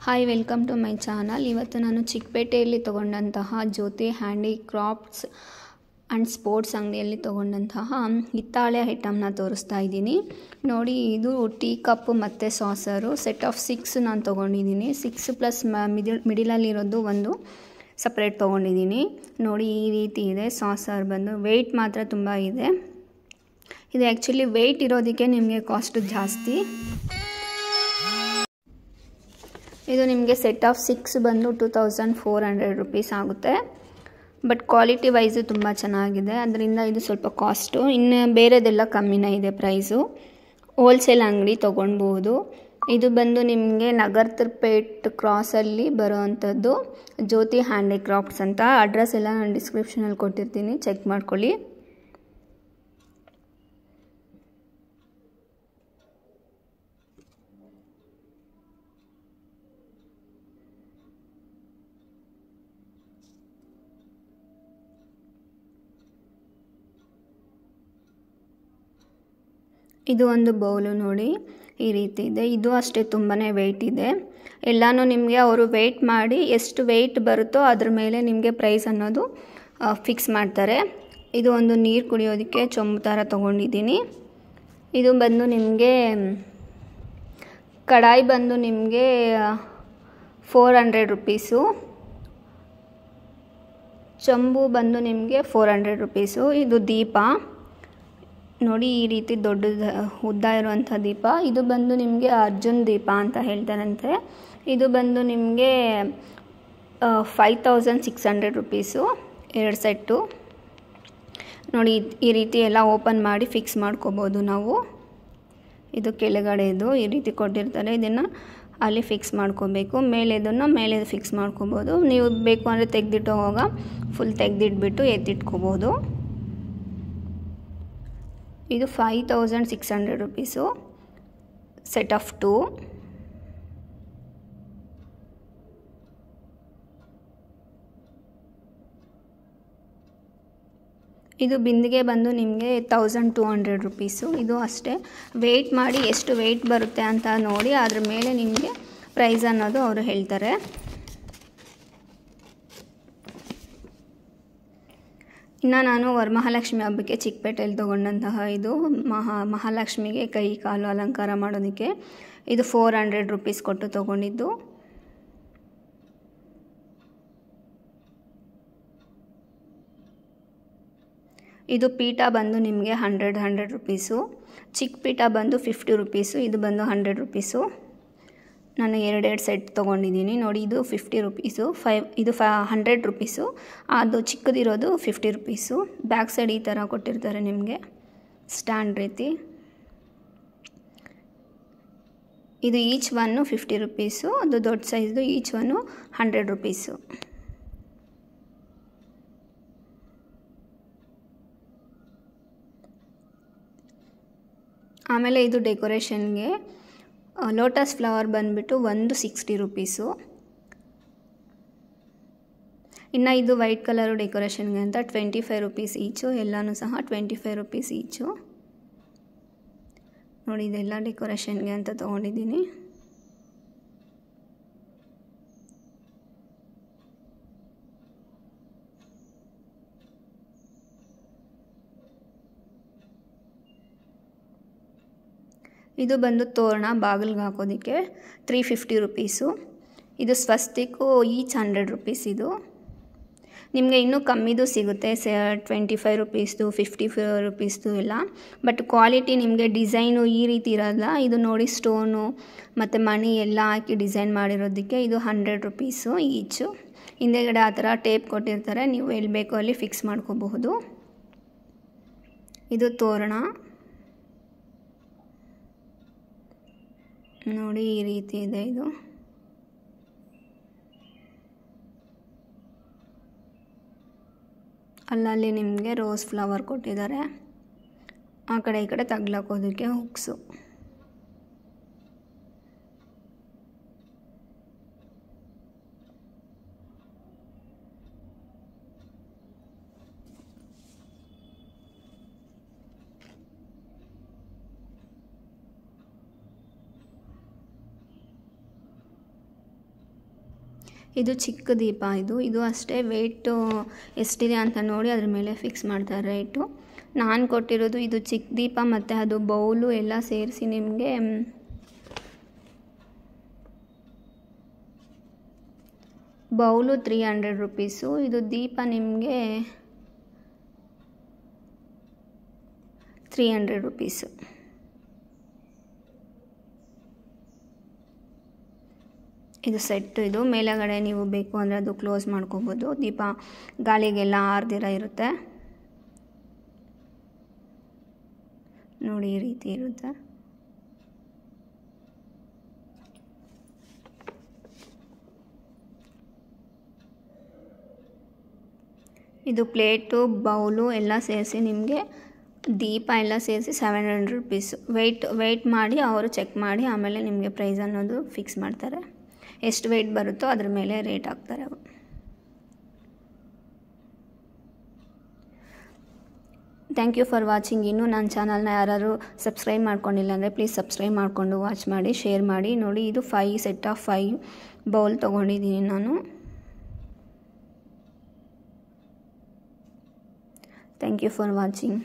Hi welcome to my channel. ಇವತ್ತು ನಾನು ಚಿಕ್ಕಪೇಟೆಯಲ್ಲಿ ತೊಗೊಂಡಂತಹ ಜ್ಯೋತಿ ಹ್ಯಾಂಡಿಕ್ರಾಫ್ಟ್ಸ್ ಆ್ಯಂಡ್ ಸ್ಪೋರ್ಟ್ಸ್ ಅಂಗಡಿಯಲ್ಲಿ ತೊಗೊಂಡಂತಹ ಹಿತ್ತಾಳೆ ಐಟಮ್ನ ತೋರಿಸ್ತಾ ಇದ್ದೀನಿ. ನೋಡಿ, ಇದು ಟೀ ಕಪ್ ಮತ್ತು ಸಾಸರು ಸೆಟ್ ಆಫ್ 6 ನಾನು ತೊಗೊಂಡಿದ್ದೀನಿ. 6 ಪ್ಲಸ್ ಮಿಡಿಲಲ್ಲಿರೋದು ಒಂದು ಸಪ್ರೇಟ್ ತೊಗೊಂಡಿದ್ದೀನಿ. ನೋಡಿ, ಈ ರೀತಿ ಇದೆ. ಸಾಸರ್ ಬಂದು ವೆಯ್ಟ್ ಮಾತ್ರ ತುಂಬ ಇದೆ. ಇದು ಆ್ಯಕ್ಚುಲಿ ವೆಯ್ಟ್ ಇರೋದಕ್ಕೆ ನಿಮಗೆ ಕಾಸ್ಟ್ ಜಾಸ್ತಿ. ಇದು ನಿಮಗೆ ಸೆಟ್ ಆಫ್ 6 ಬಂದು 2400 ರುಪೀಸ್ ಆಗುತ್ತೆ. ಬಟ್ ಕ್ವಾಲಿಟಿ ವೈಸು ತುಂಬ ಚೆನ್ನಾಗಿದೆ, ಅದರಿಂದ ಇದು ಸ್ವಲ್ಪ ಕಾಸ್ಟು. ಇನ್ನು ಬೇರೆದೆಲ್ಲ ಕಮ್ಮಿನೇ ಇದೆ ಪ್ರೈಸು. ಹೋಲ್ಸೇಲ್ ಅಂಗಡಿ ತೊಗೊಳ್ಬೋದು. ಇದು ಬಂದು ನಿಮಗೆ ನಗರ್ಪೇಟ್ ಕ್ರಾಸಲ್ಲಿ ಬರೋವಂಥದ್ದು ಜ್ಯೋತಿ ಹ್ಯಾಂಡಿಕ್ರಾಫ್ಟ್ಸ್ ಅಂತ. ಅಡ್ರೆಸ್ ಎಲ್ಲ ನಾನು ಡಿಸ್ಕ್ರಿಪ್ಷನಲ್ಲಿ ಕೊಟ್ಟಿರ್ತೀನಿ, ಚೆಕ್ ಮಾಡ್ಕೊಳ್ಳಿ. ಇದು ಒಂದು ಬೌಲು ನೋಡಿ, ಈ ರೀತಿ ಇದೆ. ಇದು ಅಷ್ಟೇ ತುಂಬಾ ವೆಯ್ಟ್ ಇದೆ. ಎಲ್ಲನೂ ನಿಮಗೆ ಅವರು ವೆಯ್ಟ್ ಮಾಡಿ ಎಷ್ಟು ವೆಯ್ಟ್ ಬರುತ್ತೋ ಅದ್ರ ಮೇಲೆ ನಿಮಗೆ ಪ್ರೈಸ್ ಅನ್ನೋದು ಫಿಕ್ಸ್ ಮಾಡ್ತಾರೆ. ಇದು ಒಂದು ನೀರು ಕುಡಿಯೋದಕ್ಕೆ ಚೊಂಬು ಥರ ತೊಗೊಂಡಿದ್ದೀನಿ. ಇದು ಬಂದು ನಿಮಗೆ ಕಡಾಯಿ ಬಂದು ನಿಮಗೆ 400 ರುಪೀಸು. ಚೊಂಬು ಬಂದು ನಿಮಗೆ 400 ರುಪೀಸು. ಇದು ದೀಪ ನೋಡಿ, ಈ ರೀತಿ ದೊಡ್ಡದು ಉದ್ದ ಇರುವಂಥ ದೀಪ. ಇದು ಬಂದು ನಿಮಗೆ ಅರ್ಜುನ್ ದೀಪ ಅಂತ ಹೇಳ್ತಾರಂತೆ. ಇದು ಬಂದು ನಿಮಗೆ 5600 ರುಪೀಸು 2 ಸೆಟ್ಟು. ನೋಡಿ, ಈ ರೀತಿ ಎಲ್ಲ ಓಪನ್ ಮಾಡಿ ಫಿಕ್ಸ್ ಮಾಡ್ಕೋಬೋದು ನಾವು. ಇದು ಕೆಳಗಡೆದು ಈ ರೀತಿ ಕೊಟ್ಟಿರ್ತಾರೆ, ಇದನ್ನು ಅಲ್ಲಿ ಫಿಕ್ಸ್ ಮಾಡ್ಕೋಬೇಕು. ಮೇಲೆದನ್ನು ಮೇಲೆ ಫಿಕ್ಸ್ ಮಾಡ್ಕೋಬೋದು. ನೀವು ಬೇಕು ಅಂದರೆ ತೆಗೆದಿಟ್ಟು ಹೋಗ ಫುಲ್ ತೆಗೆದಿಟ್ಬಿಟ್ಟು ಎತ್ತಿಟ್ಕೋಬೋದು. ಇದು 5600 ರುಪೀಸು ಸೆಟ್ ಆಫ್ 2. ಇದು ಬಿಂದಿಗೆ ಬಂದು ನಿಮಗೆ 1200 ರುಪೀಸು. ಇದು ಅಷ್ಟೇ ವೆಯ್ಟ್ ಮಾಡಿ ಎಷ್ಟು ವೆಯ್ಟ್ ಬರುತ್ತೆ ಅಂತ ನೋಡಿ ಅದ್ರ ಮೇಲೆ ನಿಮಗೆ ಪ್ರೈಸ್ ಅನ್ನೋದು ಅವರು ಹೇಳ್ತಾರೆ. ಇನ್ನು ನಾನು ವರಮಹಾಲಕ್ಷ್ಮಿ ಹಬ್ಬಕ್ಕೆ ಚಿಕ್ಕಪೇಟೆಯಲ್ಲಿ ತೊಗೊಂಡಂತಹ ಇದು ಮಹಾಲಕ್ಷ್ಮಿಗೆ ಕೈ ಕಾಲು ಅಲಂಕಾರ ಮಾಡೋದಕ್ಕೆ ಇದು 400 ರುಪೀಸ್ ಕೊಟ್ಟು ತೊಗೊಂಡಿದ್ದು. ಇದು ಪೀಠ ಬಂದು ನಿಮಗೆ 100 ರುಪೀಸು. ಚಿಕ್ಕ ಪೀಠ ಬಂದು 50 ರುಪೀಸು. ಇದು ಬಂದು 100 ರುಪೀಸು. ನಾನು 2 ಸೆಟ್ ತೊಗೊಂಡಿದ್ದೀನಿ ನೋಡಿ. ಇದು 50 ರುಪೀಸು, ಇದು 100 ರುಪೀಸು. ಅದು ಚಿಕ್ಕದಿರೋದು 50 ರುಪೀಸು. ಬ್ಯಾಕ್ ಸೈಡ್ ಈ ಥರ ಕೊಟ್ಟಿರ್ತಾರೆ ನಿಮಗೆ ಸ್ಟ್ಯಾಂಡ್ ರೀತಿ. ಇದು ಈಚ್ ಒನ್ನು 50 ರುಪೀಸು. ಅದು ದೊಡ್ಡ ಸೈಜ್ದು ಈಚ್ ಒನ್ನು 100 ರುಪೀಸು. ಆಮೇಲೆ ಇದು ಡೆಕೋರೇಷನ್ಗೆ ಲೋಟಸ್ ಫ್ಲವರ್ ಬಂದುಬಿಟ್ಟು ಒಂದು 60 ರುಪೀಸು. ಇನ್ನು ಇದು ವೈಟ್ ಕಲರು ಡೆಕೋರೇಷನ್ಗೆ ಅಂತ 25 ರುಪೀಸ್ ಈಚು. ಎಲ್ಲನೂ ಸಹ 25 ರುಪೀಸ್ ಈಚು. ನೋಡಿ, ಇದೆಲ್ಲ ಡೆಕೋರೇಷನ್ಗೆ ಅಂತ ತೊಗೊಂಡಿದ್ದೀನಿ. ಇದು ಬಂದು ತೋರಣ ಬಾಗಿಲಿಗೆ ಹಾಕೋದಕ್ಕೆ 350 ರುಪೀಸು. ಇದು ಸ್ವಸ್ತಿಕ್ಕು ಈಚ್ 100 ರುಪೀಸ್. ಇದು ನಿಮಗೆ ಇನ್ನೂ ಕಮ್ಮಿದು ಸಿಗುತ್ತೆ, 25 ರುಪೀಸ್ದು 50 ರುಪೀಸ್ದು ಎಲ್ಲ. ಬಟ್ ಕ್ವಾಲಿಟಿ ನಿಮಗೆ ಡಿಸೈನು ಈ ರೀತಿ ಇರೋಲ್ಲ. ಇದು ನೋಡಿ, ಸ್ಟೋನು ಮತ್ತು ಮಣಿ ಎಲ್ಲ ಹಾಕಿ ಡಿಸೈನ್ ಮಾಡಿರೋದಕ್ಕೆ ಇದು 100 ರುಪೀಸು ಈಚು. ಹಿಂದೆಗಡೆ ಆ ಥರ ಟೇಪ್ ಕೊಟ್ಟಿರ್ತಾರೆ, ನೀವು ಎಲ್ಲಿ ಬೇಕೋ ಅಲ್ಲಿ ಫಿಕ್ಸ್ ಮಾಡ್ಕೋಬಹುದು. ಇದು ತೋರಣ ನೋಡಿ, ಈ ರೀತಿ ಇದೆ. ಇದು ಅಲ್ಲಲ್ಲಿ ನಿಮಗೆ ರೋಸ್ ಫ್ಲವರ್ ಕೊಟ್ಟಿದ್ದಾರೆ. ಆ ಕಡೆ ಈ ಕಡೆ ತಗ್ಲಾಕೋದಕ್ಕೆ ಹುಕ್ಸು. ಇದು ಚಿಕ್ಕ ದೀಪ. ಇದು ಅಷ್ಟೇ ವೆಯ್ಟು ಎಷ್ಟಿದೆ ಅಂತ ನೋಡಿ ಅದ್ರ ಮೇಲೆ ಫಿಕ್ಸ್ ಮಾಡ್ತಾರೆ ರೇಟು. ನಾನು ಕೊಟ್ಟಿರೋದು ಇದು ಚಿಕ್ಕ ದೀಪ ಮತ್ತು ಅದು ಬೌಲು ಎಲ್ಲ ಸೇರಿಸಿ ನಿಮಗೆ ಬೌಲು 300 ರುಪೀಸು. ಇದು ದೀಪ ನಿಮಗೆ 300 ರುಪೀಸು. ಇದು ಸೆಟ್ಟು. ಇದು ಮೇಲಗಡೆ ನೀವು ಬೇಕು ಅಂದರೆ ಅದು ಕ್ಲೋಸ್ ಮಾಡ್ಕೋಬೋದು. ದೀಪ ಗಾಳಿಗೆಲ್ಲ ಆರ್ದಿರ ಇರುತ್ತೆ ನೋಡಿ, ಈ ರೀತಿ ಇರುತ್ತೆ. ಇದು ಪ್ಲೇಟು ಬೌಲು ಎಲ್ಲ ಸೇರಿಸಿ ನಿಮಗೆ ದೀಪ ಎಲ್ಲ ಸೇರಿಸಿ 700 ರುಪೀಸು. ವೆಯ್ಟ್ ಮಾಡಿ ಅವರು ಚೆಕ್ ಮಾಡಿ ಆಮೇಲೆ ನಿಮಗೆ ಪ್ರೈಸ್ ಅನ್ನೋದು ಫಿಕ್ಸ್ ಮಾಡ್ತಾರೆ. ಎಷ್ಟು ವೆಯ್ಟ್ ಬರುತ್ತೋ ಅದ್ರ ಮೇಲೆ ರೇಟ್ ಹಾಕ್ತಾರೆ ಅವರು. Thank you for watching. ಇನ್ನೂ ನನ್ನ ಚಾನಲ್ನ ಯಾರು ಸಬ್ಸ್ಕ್ರೈಬ್ ಮಾಡ್ಕೊಂಡಿಲ್ಲ ಅಂದರೆ ಪ್ಲೀಸ್ ಸಬ್ಸ್ಕ್ರೈಬ್ ಮಾಡಿಕೊಂಡು ವಾಚ್ ಮಾಡಿ, ಶೇರ್ ಮಾಡಿ. ನೋಡಿ, ಇದು 5 ಸೆಟ್ ಆಫ್ 5 ಬೌಲ್ ತೊಗೊಂಡಿದ್ದೀನಿ ನಾನು. Thank you for watching.